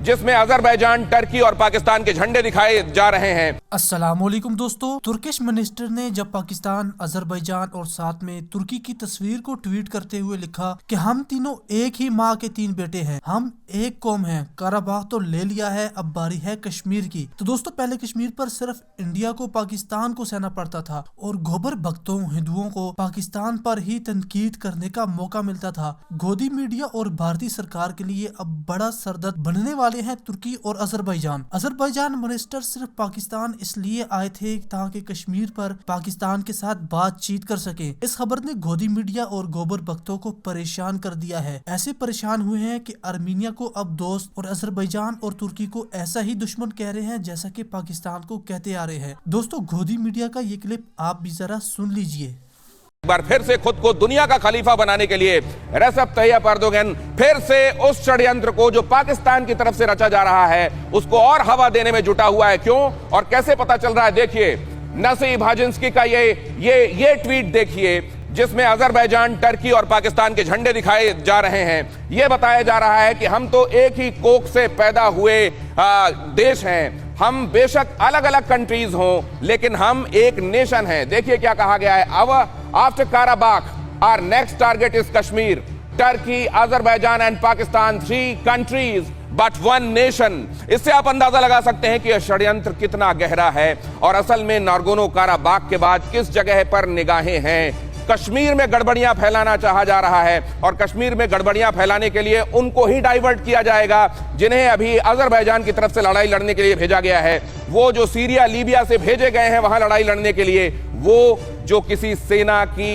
जिसमें Azerbaijan, Turkey और पाकिस्तान के झंडे दिखाए जा रहे हैं। अस्सलामुअलैकुम दोस्तों, तुर्किश मिनिस्टर ने जब पाकिस्तान, अजरबैजान और साथ में तुर्की की तस्वीर को ट्वीट करते हुए लिखा कि हम तीनों एक ही माँ के तीन बेटे हैं, हम एक कौम हैं, काराबाग तो ले लिया है, अब बारी है कश्मीर की। तो दोस्तों, पहले कश्मीर पर सिर्फ इंडिया को, पाकिस्तान को सहना पड़ता था और गोबर भक्तों, हिंदुओं को पाकिस्तान पर ही तनकीद करने का मौका मिलता था। गोदी मीडिया और भारतीय सरकार के लिए अब बड़ा सरदर्द बनने वाले हैं तुर्की और अजरबैजान। अजरबैजान मिनिस्टर सिर्फ पाकिस्तान इसलिए आए थे ताकि कश्मीर पर पाकिस्तान के साथ बातचीत कर सके। इस खबर ने गोदी मीडिया और गोबर भक्तों को परेशान कर दिया है। ऐसे परेशान हुए हैं कि आर्मीनिया को अब दोस्त और अजरबैजान और तुर्की को ऐसा ही दुश्मन कह रहे हैं जैसा कि पाकिस्तान को कहते आ रहे हैं। दोस्तों, गोदी मीडिया का ये क्लिप आप भी जरा सुन लीजिए। एक बार फिर से खुद को दुनिया का खलीफा बनाने के लिए रेसेप तैयप एर्दोगन फिर से उस षड्यंत्र को जो पाकिस्तान की तरफ से रचा जा रहा है उसको और हवा देने में जुटा हुआ है। क्यों और कैसे पता चल रहा है, देखिए नसीब हाजिंस्की का ये ट्वीट देखिए, जिसमें अजरबैजान, टर्की और पाकिस्तान के झंडे दिखाए जा रहे हैं। यह बताया जा रहा है कि हम तो एक ही कोख से पैदा हुए देश हैं। हम बेशक अलग अलग कंट्रीज हों, लेकिन हम एक नेशन हैं। देखिए क्या कहा गया है, after Karabakh our next target is Kashmir, Turkey, Azerbaijan and Pakistan, 3 countries but 1 nation. इससे आप अंदाजा लगा सकते हैं कि यह षड्यंत्र कितना गहरा है और असल में नागोर्नो काराबाग के बाद किस जगह पर निगाहें हैं। कश्मीर में गड़बड़ियां फैलाना चाहा जा रहा है और कश्मीर में गड़बड़ियां फैलाने के लिए उनको ही डाइवर्ट किया जाएगा जिन्हें अभी अजरबैजान की तरफ से लड़ाई लड़ने के लिए भेजा गया है। वो जो सीरिया, लीबिया से भेजे गए हैं वहां लड़ाई लड़ने के लिए, वो जो किसी सेना की